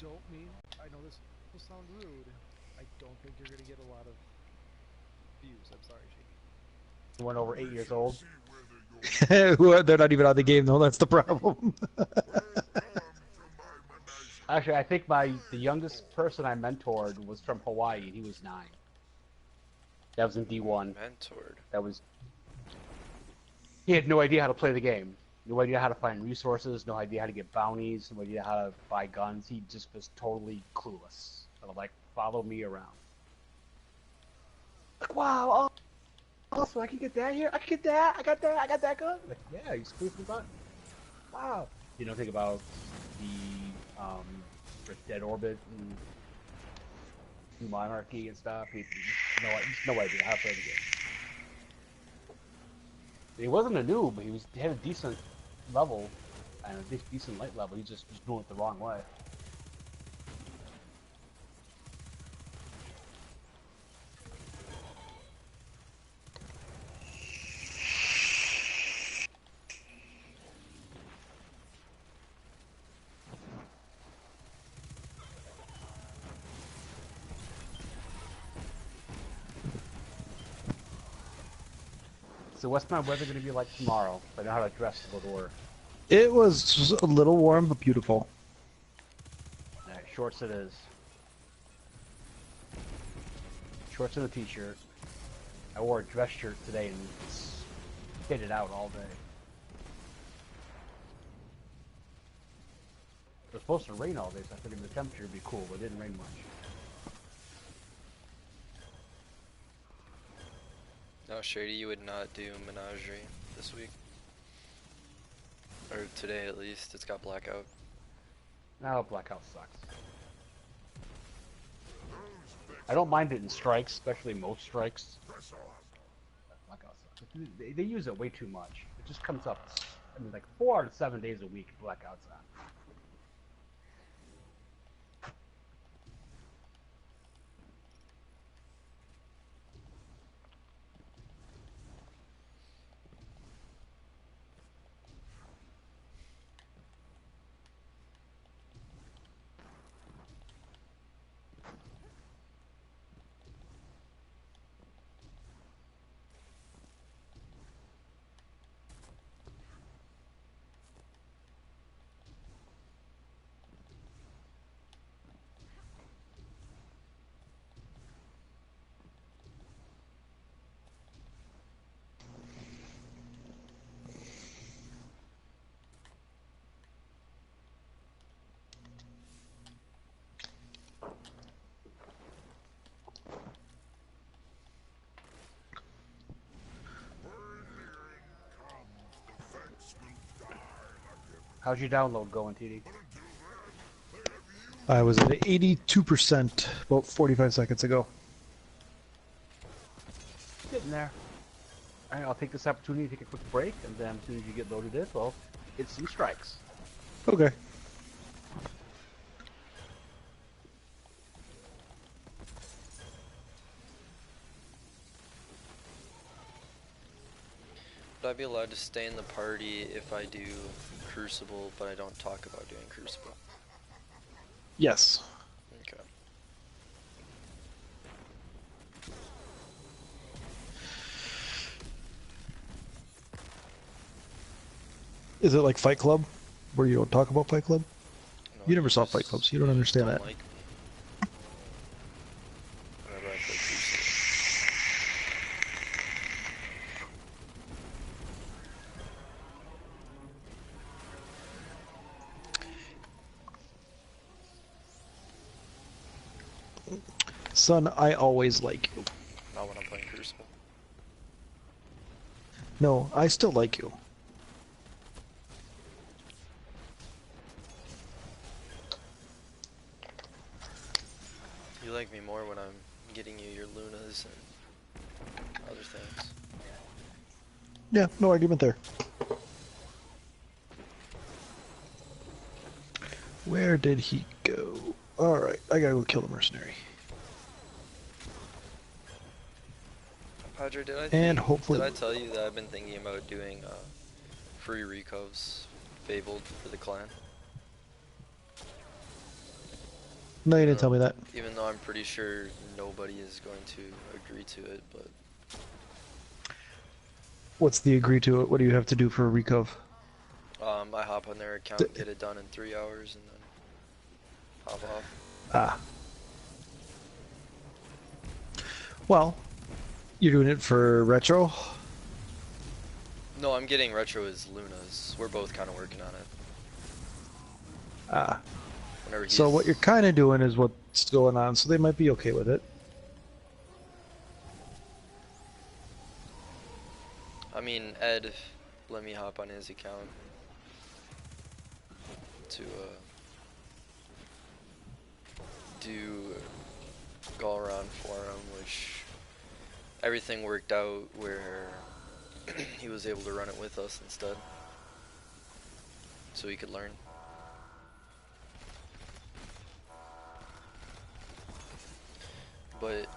don't mean, I know this will sound rude. I don't think you're gonna get a lot of views. I'm sorry, Shady. One over 8 years old. They're not even on the game though. That's the problem. Actually, I think the youngest person I mentored was from Hawaii, and he was 9. That was in D1. Mentored. That was. He had no idea how to play the game. No idea how to find resources. No idea how to get bounties. No idea how to buy guns. He just was totally clueless. And I'm like, follow me around. Like, wow, awesome! I can get that here. I can get that. I got that. I got that gun. Like, yeah, he's clueless about. Wow. You know, think about the Dead Orbit and Monarchy and stuff. He no idea how to play the game. He wasn't a noob, but he had a decent level and a decent light level. He just was doing it the wrong way. So what's my weather going to be like tomorrow? I know how to dress to go to work. It was a little warm but beautiful. Alright, shorts it is. Shorts and a t-shirt. I wore a dress shirt today and hit it out all day. It was supposed to rain all day, so I figured the temperature would be cool, but it didn't rain much. No, Shady, you would not do Menagerie this week. Or today at least, it's got blackout. No, blackout sucks. I don't mind it in strikes, especially most strikes. Blackout sucks. They use it way too much. It just comes up, I mean, like 4 out of 7 days a week, blackout's on. How's your download going, TD? I was at 82% about 45 seconds ago. Getting there. Alright, I'll take this opportunity to take a quick break, and then as soon as you get loaded in, well, hit some strikes. Okay. Would I be allowed to stay in the party if I do Crucible, but I don't talk about doing Crucible? Yes. Okay. Is it like Fight Club, where you don't talk about Fight Club? No, You never saw just- Fight Club, so you don't understand don't that. like me. Whenever I play Crucible. Son, I always like you. Not when I'm playing Crucible. No, I still like you. You like me more when I'm getting you your Lunas and other things. Yeah, no argument there. Where did he go? Alright, I gotta go kill the mercenary. Padre, And hopefully- did I tell you that I've been thinking about doing free recovs Fabled for the clan? No, you didn't tell me that. Even though I'm pretty sure nobody is going to agree to it, but What's the agree to it? What do you have to do for a recove? I hop on their account, get it done in 3 hours, and then hop off. Ah. Well, you're doing it for retro? No, I'm getting retro as Luna's. We're both kind of working on it. Ah. Whenever So what you're he's- kind of doing is what's going on, so they might be okay with it. I mean, Ed let me hop on his account to do go around for him, which everything worked out where he was able to run it with us instead, so he could learn. But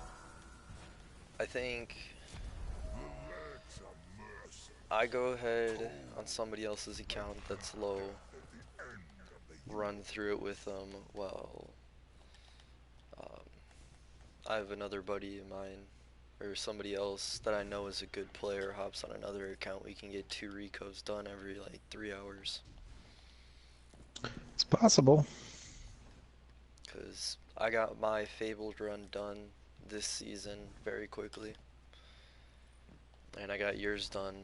I think I go ahead on somebody else's account that's low, run through it with them while I have another buddy of mine or somebody else that I know is a good player hops on another account. We can get 2 recos done every like 3 hours. It's possible. Because I got my Fabled run done this season very quickly. And I got yours done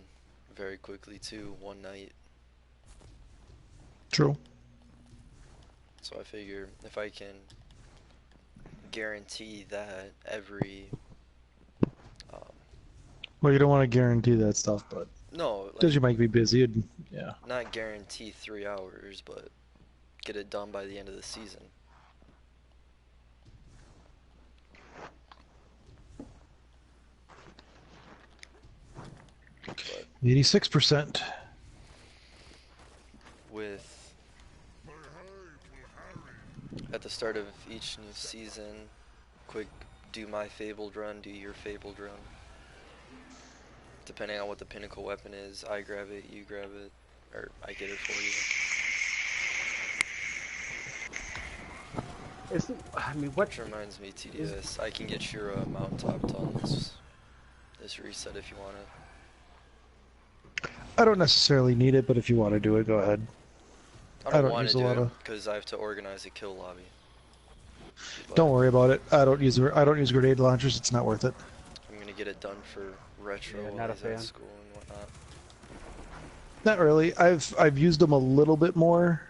very quickly too, one night. True. So I figure if I can guarantee that every Well, you don't want to guarantee that stuff, but no, because like, you might be busy, yeah. not guarantee 3 hours, but get it done by the end of the season. But 86%. with at the start of each new season, quick do my Fabled run, do your Fabled run. Depending on what the pinnacle weapon is, I grab it, you grab it, or I get it for you. I mean, what? Which reminds me, TDS, I can get your mountaintop done this reset if you want it. I don't necessarily need it, but if you want to do it, go ahead. I don't don't want use to a do lot it of- because I have to organize a kill lobby. But Don't worry about it. I don't use grenade launchers. It's not worth it. I'm gonna get it done for retro Yeah, while not a he's at fan. school and whatnot. Not really. I've used them a little bit more,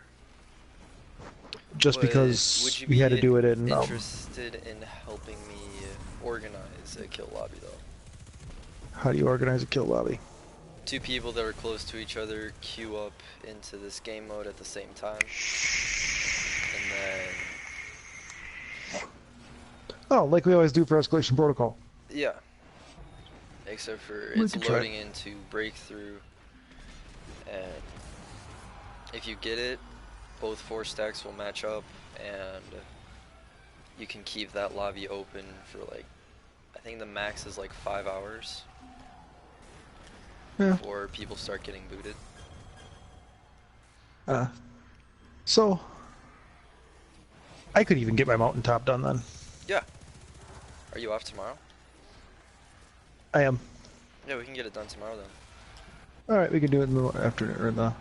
just But because would you we had to be do it in. interested in helping me organize a kill lobby though? How do you organize a kill lobby? 2 people that are close to each other queue up into this game mode at the same time, and then Oh, like we always do for Escalation Protocol. yeah, except for We it's could try. loading into breakthrough, and if you get it, both 4 stacks will match up, and you can keep that lobby open for like, I think the max is like 5 hours Yeah. before people start getting booted. So I could even get my mountaintop done then. Yeah. Are you off tomorrow? I am. Yeah, we can get it done tomorrow then. All right, we can do it in the afternoon or in the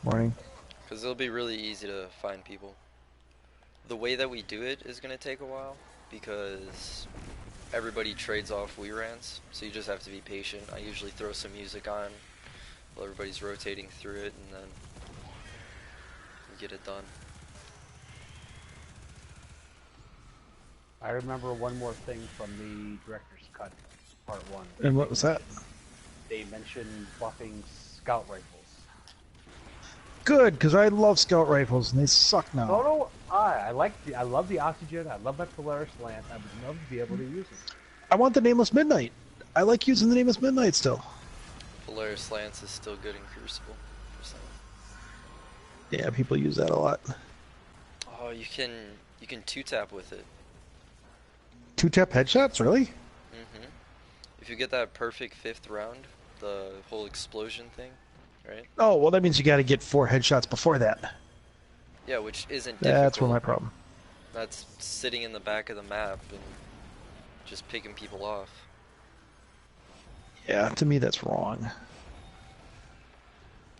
morning. Because it'll be really easy to find people. The way that we do it is going to take a while because everybody trades off Wii rants, so you just have to be patient. I usually throw some music on while everybody's rotating through it, and then we get it done. I remember one more thing from the director's cut, part 1. And what was that? They mentioned buffing scout rifles. Good, because I love scout rifles and they suck now. No, I love the oxygen. I love my Polaris Lance. I would love to be able to use it. I want the Nameless Midnight. I like using the Nameless Midnight still. Polaris Lance is still good in Crucible. Just saying. Yeah, people use that a lot. Oh, you can 2-tap with it. 2-tap headshots, really? hmm If you get that perfect 5th round, the whole explosion thing, right? Oh, well, that means you got to get 4 headshots before that. Yeah, which isn't difficult. That's where my problem. That's sitting in the back of the map and just picking people off. Yeah, to me that's wrong. You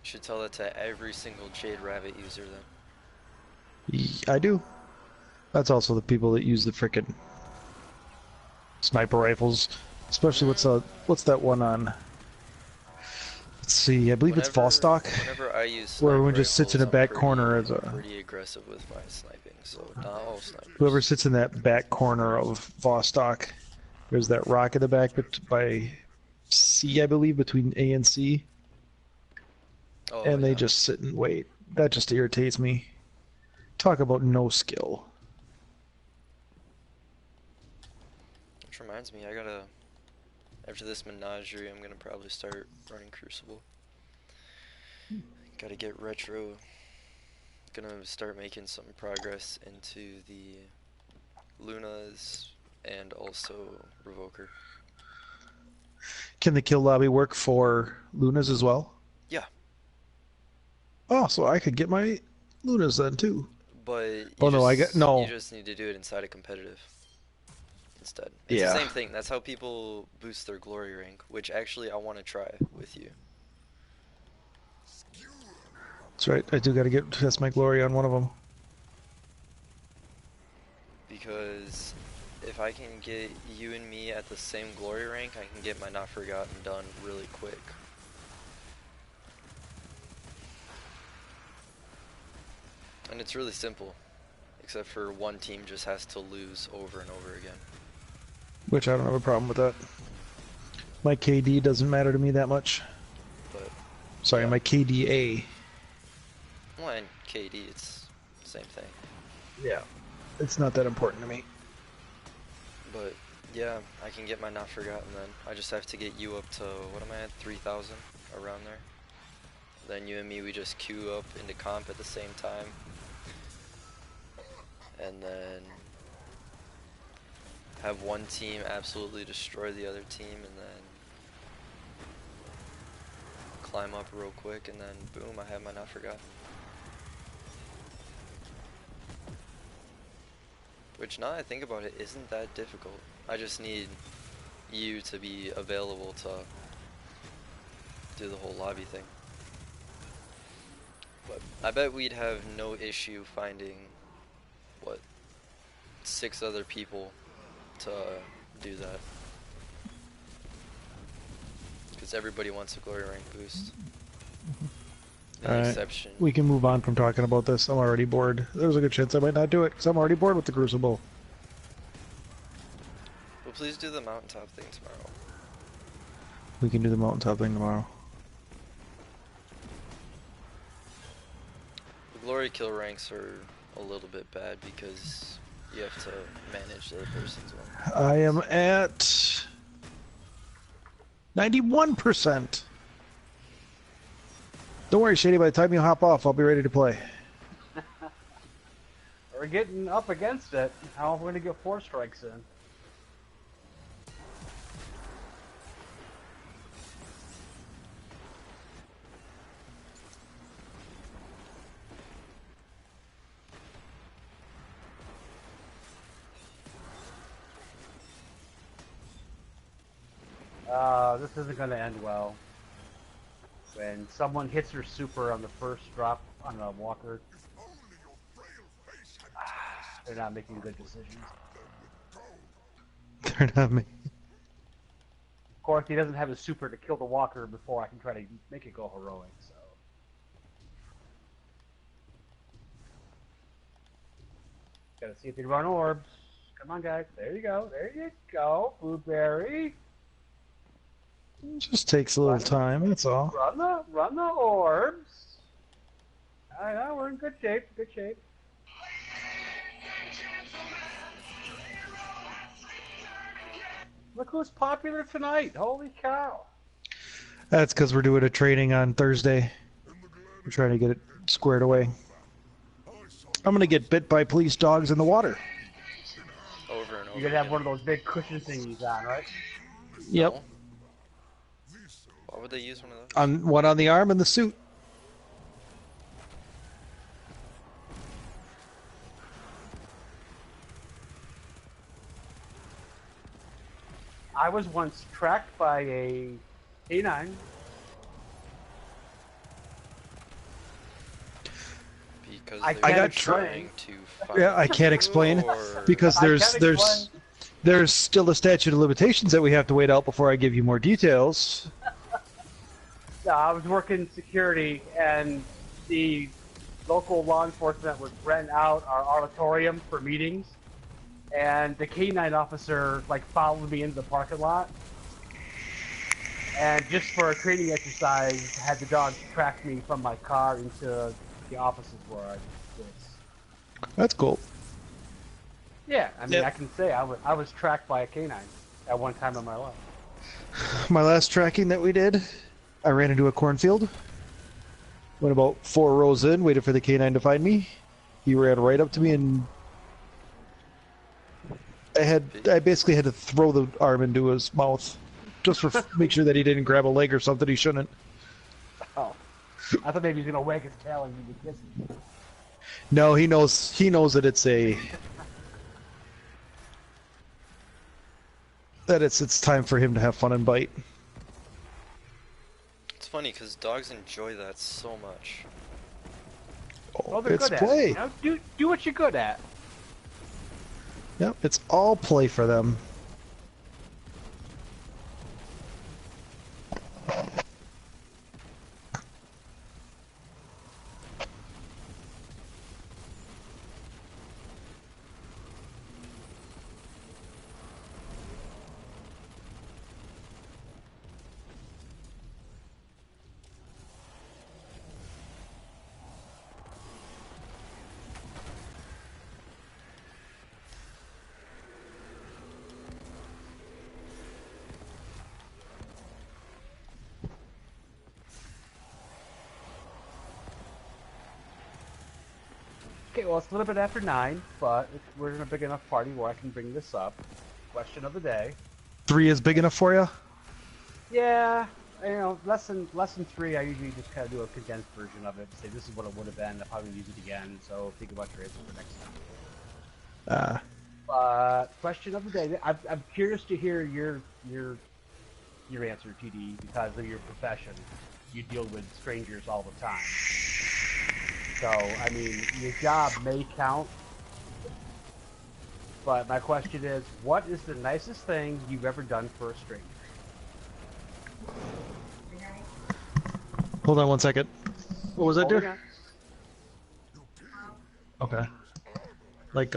should tell that to every single Jade Rabbit user then. I do. That's also the people that use the frickin' sniper rifles. Especially what's that one on? Let's see, I believe it's Vostok. Whenever I use Where sniper everyone just sits in a rifles, back I'm corner as a... pretty aggressive with my sniping, so not all snipers. Whoever sits in that back corner of Vostok, there's that rock in the back by C, I believe, between A and C. Oh, And they yeah. just sit and wait. That just irritates me. Talk about no skill. Which reminds me, after this menagerie, I'm gonna probably start running Crucible. Gotta get retro. Gonna start making some progress into the Lunas and also Revoker. Can the kill lobby work for Lunas as well? Yeah. Oh, so I could get my Lunas then too. But no. you just need to do it inside of competitive instead. It's Yeah. the same thing. That's how people boost their glory rank, which actually I want to try with you. That's right. I do got to test my glory on one of them. Because if I can get you and me at the same glory rank, I can get my Not Forgotten done really quick. And it's really simple, except for one team just has to lose over and over again. Which I don't have a problem with that. My KD doesn't matter to me that much. But Sorry, my KDA. well, and KD, it's the same thing. Yeah. It's not that important to me. But yeah, I can get my Not Forgotten then. I just have to get you up to, what am I at, 3,000, around there. Then you and me, we just queue up into comp at the same time. And then have one team absolutely destroy the other team, and then climb up real quick, and then boom, I have my Not Forgotten. Which, now that I think about it, isn't that difficult. I just need you to be available to do the whole lobby thing. But I bet we'd have no issue finding, what, 6 other people to do that. Because everybody wants a glory rank boost. The Alright. exception. We can move on from talking about this. I'm already bored. There's a good chance I might not do it because I'm already bored with the Crucible. But please do the mountaintop thing tomorrow. We can do the mountaintop thing tomorrow. The glory kill ranks are a little bit bad because you have to manage the other person's one. I am at 91%. Don't worry, Shady. By the time you hop off, I'll be ready to play. We're getting up against it. How are we going to get 4 strikes in? This isn't going to end well. When someone hits their super on the first drop on a walker, they're not making good decisions. They're not me. Of course, he doesn't have a super to kill the walker before I can try to make it go heroic, so. Gotta see if they run orbs. Come on, guys. There you go. There you go. Blueberry. It just takes a little time, that's all. Run the orbs. I know, we're in good shape. Good shape. Look who's popular tonight. Holy cow. That's because we're doing a training on Thursday. We're trying to get it squared away. I'm going to get bit by police dogs in the water. Over and over. You're gonna have again. one of those big cushion thingies on, right? Yep. No? Why would they use one of those? One on the arm and the suit. was once tracked by a canine. Because I they got were tra- trying to find Yeah, I can't you, explain or- because I can't explain. there's still a statute of limitations that we have to wait out before I give you more details. No, I was working security, and the local law enforcement would rent out our auditorium for meetings, and the canine officer like followed me into the parking lot, and just for a training exercise, had the dog track me from my car into the offices where I was. That's cool. Yeah, I mean, Yep. I can say I was tracked by a canine at one time in my life. My last tracking that we did, I ran into a cornfield. Went about 4 rows in, waited for the canine to find me. He ran right up to me, and I basically had to throw the arm into his mouth just for make sure that he didn't grab a leg or something he shouldn't. Oh, I thought maybe he was gonna wag his tail and give me kisses. No, he knows that it's time for him to have fun and bite. It's funny because dogs enjoy that so much. Well, they're It's good play. at it. You know, do what you're good at. Yep, it's all play for them. Okay, well, it's a little bit after 9, but we're in a big enough party where I can bring this up. Question of the day. 3 is big enough for you? Yeah, you know, lesson 3, I usually just kind of do a condensed version of it. Say this is what it would have been. I'll probably use it again. So think about your answer for next time. Question of the day. I'm curious to hear your answer, TD, because of your profession. You deal with strangers all the time. So, I mean, your job may count, but my question is, what is the nicest thing you've ever done for a stranger? Hold on one second. What was that, Holding dear? on. Okay. Like,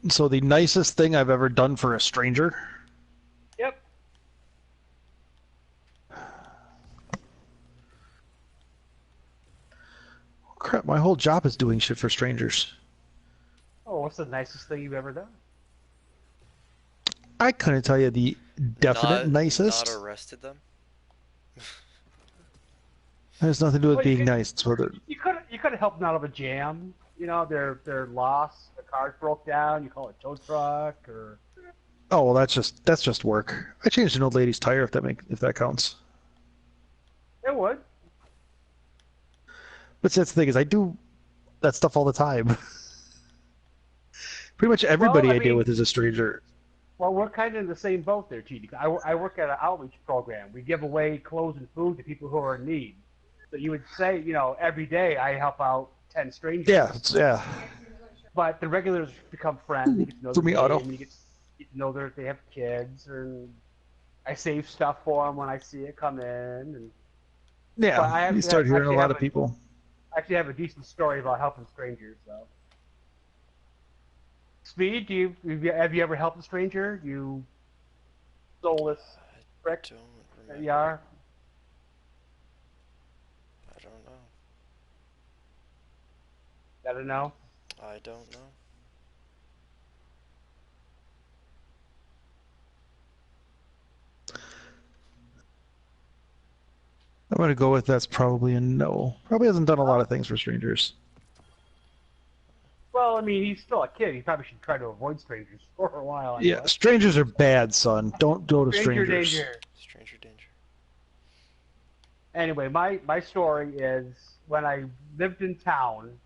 so the nicest thing I've ever done for a stranger? Yep. Crap, my whole job is doing shit for strangers. Oh, what's the nicest thing you've ever done? I couldn't tell you the definite nicest. Not arrested them. It has nothing to do with Well, you being could- nice. It's whether You could have helped them out of a jam. You know, they're lost. The cars broke down. You call it a tow truck, or oh well, that's just work. I changed an old lady's tire if that counts. it would. But that's the thing is I do that stuff all the time. Pretty much everybody Well, I I deal mean- with is a stranger. Well, we're kind of in the same boat there, TD. I work at an outreach program. We give away clothes and food to people who are in need. So you would say, you know, every day I help out 10 strangers. Yeah, yeah. But the regulars become friends. You get to know For the me, name. auto. You get to know they have kids, and I save stuff for them when I see it come in. And but I Yeah, you start hearing a lot of people. actually have a decent story about helping strangers, though. Speed, have you ever helped a stranger? You soulless prick Don't that remember. you are. I don't know. Gotta know. I don't know. I'm gonna go with that's probably a no. Probably hasn't done a lot of things for strangers. Well, I mean, he's still a kid. He probably should try to avoid strangers for a while, Yeah, anyway. strangers are bad, son. Don't go to Stranger strangers. danger. Stranger danger. Anyway, my story is when I lived in town,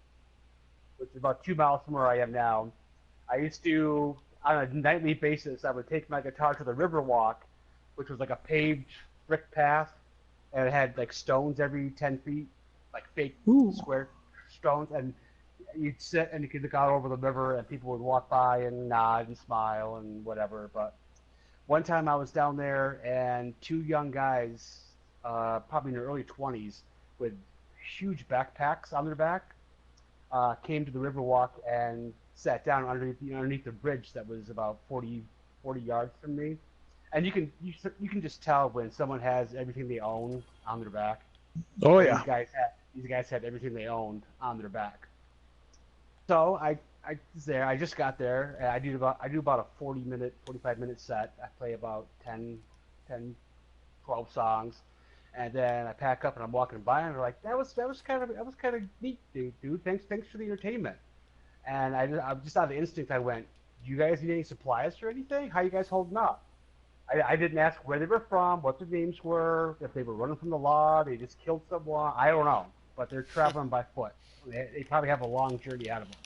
which is about 2 miles from where I am now. I used to, on a nightly basis, I would take my guitar to the Riverwalk, which was like a paved brick path, and it had like stones every 10 feet, like fake Ooh. square stones, and you'd sit and you could look out over the river, and people would walk by and nod and smile and whatever. But one time I was down there, and two young guys, probably in their early 20s, with huge backpacks on their back, came to the Riverwalk and sat down underneath the bridge that was about 40 yards from me. And you can just tell when someone has everything they own on their back. Oh And yeah. these guys had everything they owned on their back. So I was there. I just got there, and I do about a 45 minute set. I play about 12 songs, and then I pack up and I'm walking by, and they're like, that was kind of neat, dude. Thanks for the entertainment. And I just out of instinct, I went, do you guys need any supplies or anything? How you guys holding up? I didn't ask where they were from, what their names were, if they were running from the law, they just killed someone. I don't know, but they're traveling by foot. They probably have a long journey out of them.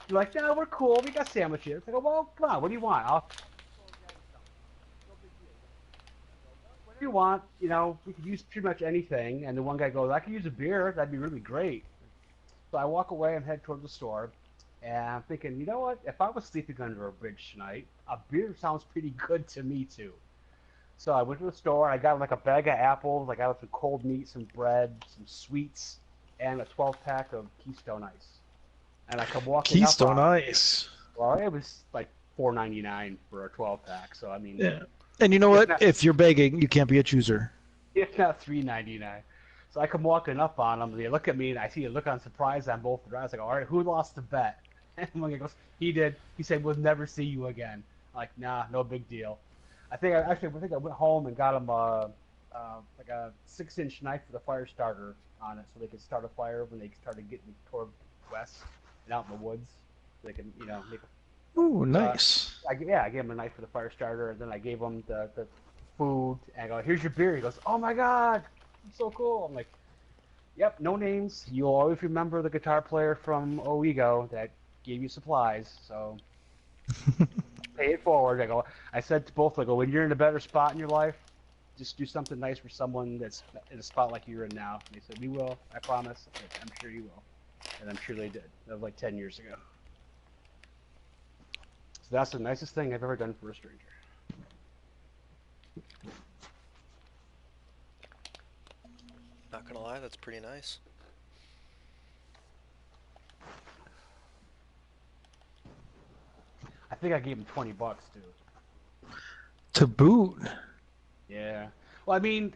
You're like, no, we're cool. We got sandwiches. I go, well, come on. What do you want? Whatever you want. We could use pretty much anything. And the one guy goes, I could use a beer. That'd be really great. So I walk away and head towards the store. And I'm thinking, you know what? If I was sleeping under a bridge tonight, a beer sounds pretty good to me too. So I went to the store. I got like a bag of apples. I got some cold meat, some bread, some sweets, and a 12-pack of Keystone Ice. And I come walking up Keystone on Ice. Well, it was like $4.99 for a 12-pack. So I mean, Yeah. And you know It's what? not- If you're begging, you can't be a chooser. if not $3.99. So I come walking up on them. They look at me, and I see a look on surprise on both their eyes. I go, all right, who lost the bet? And one guy goes, he did. He said, we'll never see you again. I'm like, nah, no big deal. I think I went home and got him like a 6-inch knife with a fire starter on it, so they could start a fire when they started getting toward west and out in the woods. So they can, make a Ooh, nice. I gave him a knife for the fire starter, and then I gave him the food, and I go, here's your beer. He goes, oh my god, it's so cool. I'm like, yep, no names. You'll always remember the guitar player from Oego that gave you supplies, so pay it forward. I said to both, when you're in a better spot in your life, just do something nice for someone that's in a spot like you're in now. And they said, we will, I promise. I said, I'm sure you will. And I'm sure they did. That was like 10 years ago. So that's the nicest thing I've ever done for a stranger. Not gonna lie, that's pretty nice. I think I gave him $20 too. To boot. Yeah. Well, I mean,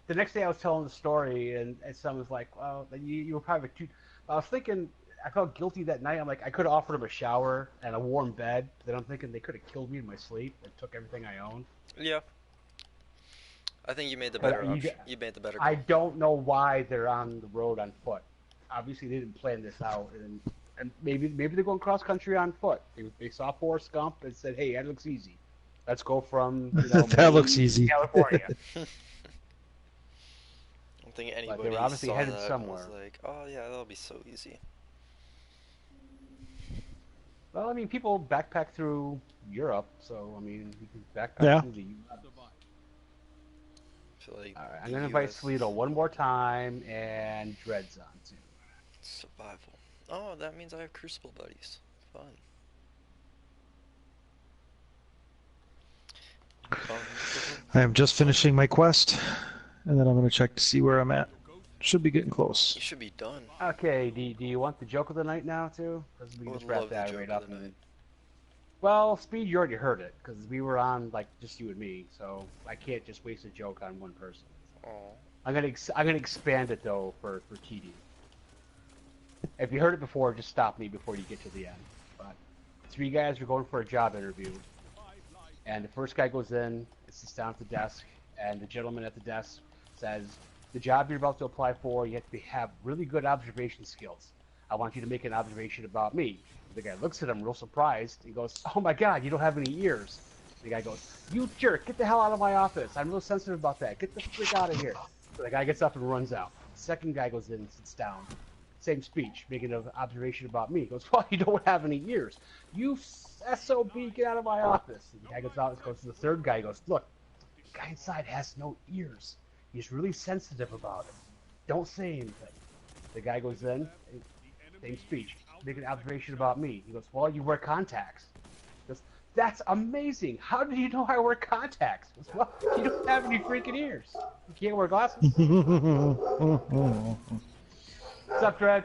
the next day I was telling the story, and someone was like, well, you were probably too... I was thinking, I felt guilty that night. I'm like, I could have offered him a shower and a warm bed, but then I'm thinking they could have killed me in my sleep and took everything I owned. Yeah. I think you made the But better option. You made the better call. I don't know why they're on the road on foot. Obviously, they didn't plan this out, and maybe they're going cross country on foot. They saw Forrest Gump and said, "Hey, that looks easy. Let's go from That Maine looks to easy." California." I don't think they were anybody obviously saw headed that and somewhere. was like, oh yeah, that'll be so easy. Well, I mean, people backpack through Europe, so I mean, you can backpack Yeah. through the U.S. I feel like All right, I'm the gonna invite US Slido one more time and Dreads on too. survival. Oh, that means I have Crucible buddies. Fun. Fun. I am just finishing my quest, and then I'm gonna check to see where I'm at. Should be getting close. You should be done. Okay, do you want the joke of the night now too? Because we I can would just wrap love the that joke right of up. the night. And... Well, Speed, you already heard it because we were on like just you and me, so I can't just waste a joke on one person. Aw. I'm gonna expand it though for TD. If you heard it before, just stop me before you get to the end. But 3 guys are going for a job interview, and the first guy goes in, sits down at the desk, and the gentleman at the desk says, "The job you're about to apply for, you have to have really good observation skills. I want you to make an observation about me." The guy looks at him real surprised. He goes, "Oh my God, you don't have any ears." The guy goes, "You jerk, get the hell out of my office. I'm real sensitive about that. Get the frick out of here." So the guy gets up and runs out. The second guy goes in and sits down. Same speech, making an observation about me. He goes, "Well, you don't have any ears. You SOB, get out of my office." And the guy goes out and goes to the third guy. He goes, "Look, the guy inside has no ears. He's really sensitive about it. Don't say anything." The guy goes in, same speech, making an observation about me. He goes, "Well, you wear contacts." He goes, "That's amazing. How do you know I wear contacts?" He goes, "Well, you don't have any freaking ears. You can't wear glasses." What's up, Dredd?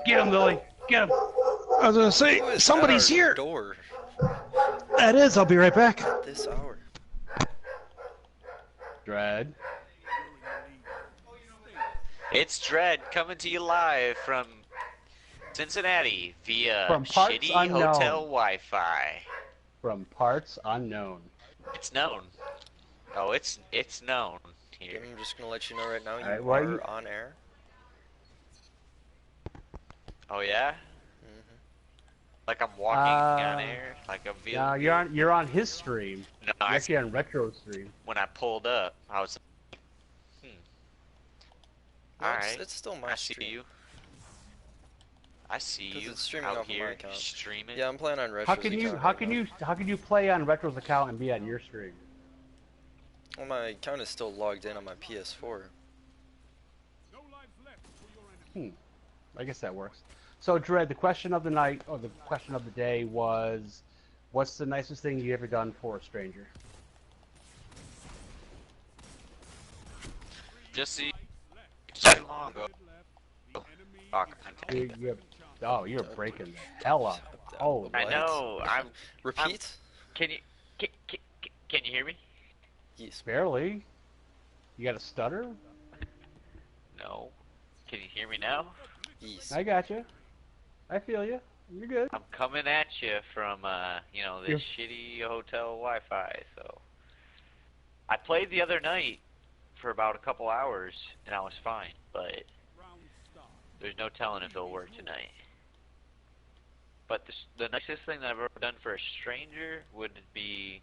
Get him, Lily. Get him. I was gonna say, Who is somebody's at our here. Door That is. I'll be right back. at this hour. Dredd. It's Dredd coming to you live from Cincinnati via From parts shitty unknown. hotel Wi-Fi. From parts unknown. It's known. Oh, it's known here. I'm just gonna let you know right now. You Alright, why are you- on air. Oh yeah, hmm like I'm walking on air, like a video. No, you're on his stream. No, You're actually on Retro stream. when I pulled up, I was. All right, It's still my I see stream. you. I see 'Cause you it's streaming out off of my here account. streaming. Yeah, I'm playing on Retro's How can you account how right can now. you how can you play on Retro's account and be on your stream? Well, my account is still logged in on my PS4. I guess that works. So, Dredd, the question of the night, or the question of the day was, what's the nicest thing you ever done for a stranger? Just see. So long ago. You're breaking the hell up. Oh, I What? know. Repeat? Can you hear me? Yes. barely. You got a stutter? No. Can you hear me now? Yes. I got you. I feel you. You're good. I'm coming at you from, this shitty hotel Wi-Fi, so. I played the other night for about a couple hours, and I was fine, but there's no telling if it'll work tonight. But the nicest thing that I've ever done for a stranger would be,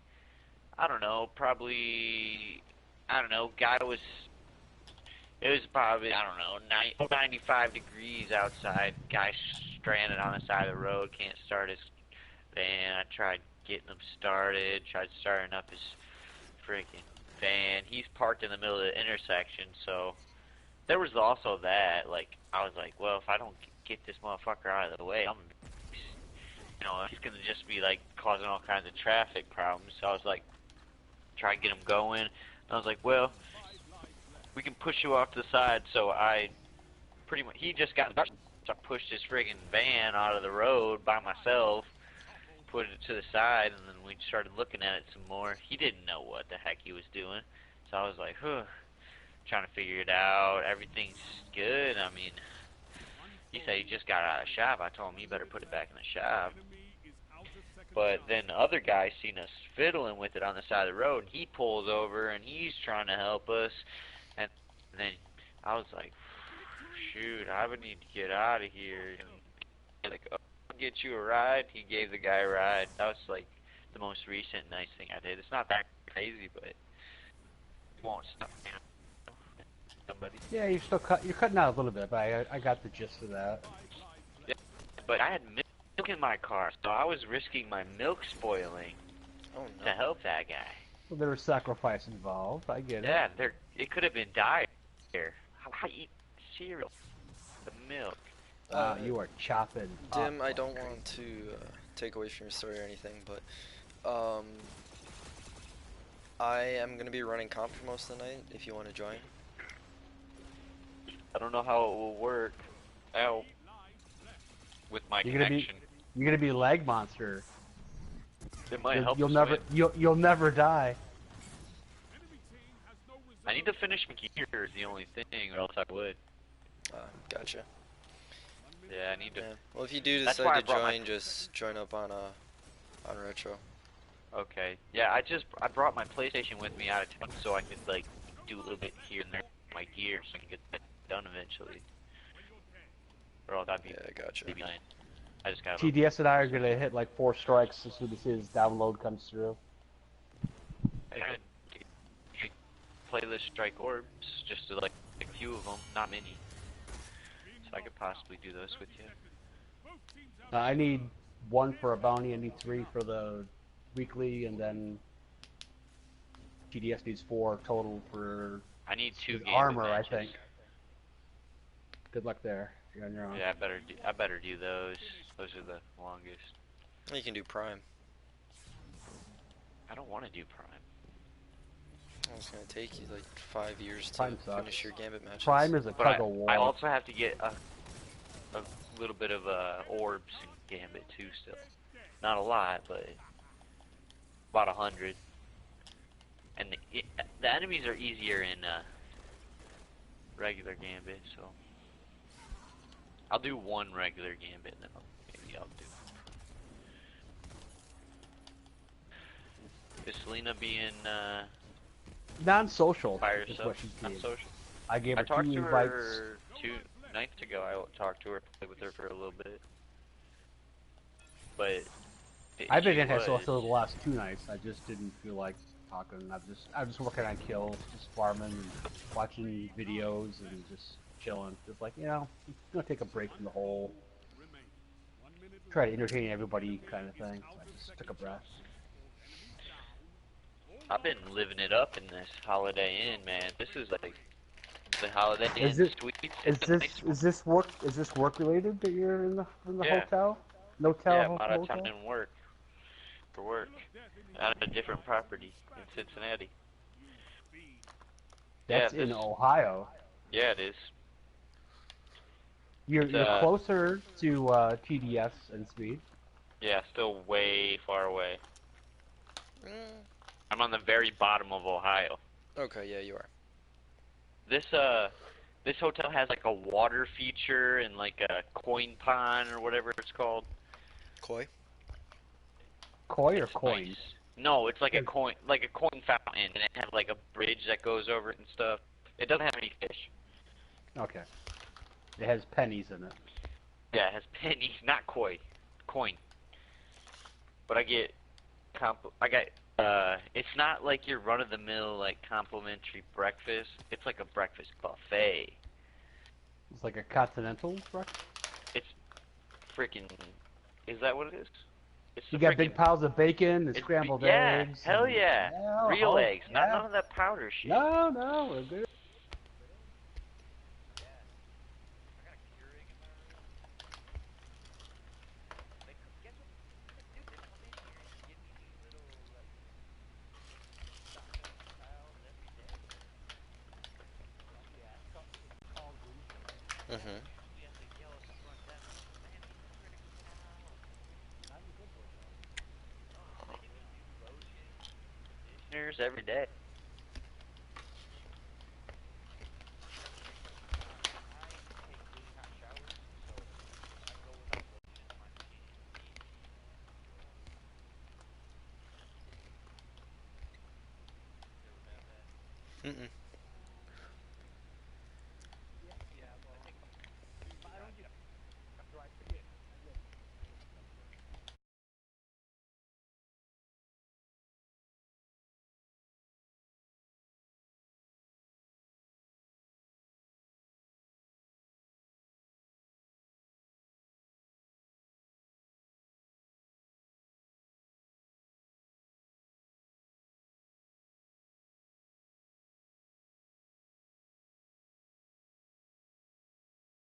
I don't know, it was probably, 95 degrees outside. Guy stranded on the side of the road, can't start his van. I tried getting him started, tried starting up his freaking van. He's parked in the middle of the intersection, so there was also that. Like, I was like, well, if I don't get this motherfucker out of the way, he's gonna just be like causing all kinds of traffic problems. So I was like, try to get him going. And I was like, well, we can push you off to the side. So he just got so I pushed his friggin' van out of the road by myself, put it to the side, and then we started looking at it some more. He didn't know what the heck he was doing. So I was like, trying to figure it out. Everything's good. I mean, he said he just got out of the shop. I told him, you better put it back in the shop. But then the other guy seen us fiddling with it on the side of the road, and he pulls over, and he's trying to help us. And then I was like, shoot, I would need to get out of here. And like, I'll get you a ride. He gave the guy a ride. That was like the most recent nice thing I did. It's not that crazy, but it won't stop me. Somebody. Yeah, you're cutting out a little bit, but I got the gist of that. Yeah, but I had milk in my car, so I was risking my milk spoiling Oh to no. help that guy. Well, there was sacrifice involved. I get it. Yeah, it could have been dire. How I eat cereal, the milk. Wow, you are chopping. Dim, up, I don't buddy. want to take away from your story or anything, but um, I am gonna be running comp for most of the night. If you want to join, I don't know how it will work out with my You're gonna be connection. you're gonna be lag monster. It might help You'll us never win. you'll never die. I need to finish my gear is the only thing, or else I would. gotcha. Yeah, I need to. Yeah. Well, if you do That's why I decide to brought my- join, just join up on retro. Okay. Yeah, I brought my PlayStation with me out of town so I could like do a little bit here and there with my gear so I can get that done eventually. Or else I'd be Yeah, gotcha. behind. I just got. TDS and I are gonna hit like 4 strikes as soon as his download comes through. Playlist strike orbs, just to like a few of them, not many. So I could possibly do those with you. I need 1 for a bounty. I need 3 for the weekly, and then TDS needs 4 total for I need 2 his game armor. matches. I think. Good luck there. You're on your own. Yeah, I better do those. Those are the longest. You can do Prime. I don't want to do Prime. It's gonna take you like 5 years to Prime sucks. finish your Gambit matches. Prime is a But tug of war. I also have to get a little bit of orbs in Gambit too still. Not a lot, but about 100. And the enemies are easier in regular Gambit, so I'll do 1 regular Gambit and then maybe I'll do. Is Selena being Non-social by is herself? what she's Not being. social. I gave I her 2 talked to invites. her 2 nights ago. I talked to her, played with her for a little bit, but I've been she anti-social was- the last 2 nights. I just didn't feel like talking. I'm just working on kills, just farming, and watching videos, and just chilling. Just like, I'm gonna take a break from the whole try to entertain everybody kind of thing. So I just took a breath. I've been living it up in this Holiday Inn, man. This is like the Holiday Is Inn it- suites. Is It's a this nice one. is this work related that you're in the Yeah. hotel? No hotel. Yeah, I'm out of hotel? town and work. For work. At a different property in Cincinnati. That's yeah, in this- Ohio. Yeah, it is. You're Uh, closer to TDS and Speed. Yeah, still way far away. Mm, I'm on the very bottom of Ohio. okay, yeah, you are. This hotel has like a water feature and like a coin pond or whatever it's called. Koi? Koi or It's coin? nice. No, it's like a coin fountain, and it has like a bridge that goes over it and stuff. It doesn't have any fish. Okay. It has pennies in it. Yeah, it has pennies, not coin. But I get it's not like your run-of-the-mill like complimentary breakfast. It's like a breakfast buffet. It's like a continental breakfast. It's freaking. Is that what it is? It's You the got big frickin- piles of bacon and it's scrambled yeah, eggs. hell and- yeah. Real oh, eggs, not yeah. none of that powder shit. No, we're good. Mm-hmm. Dinners every day.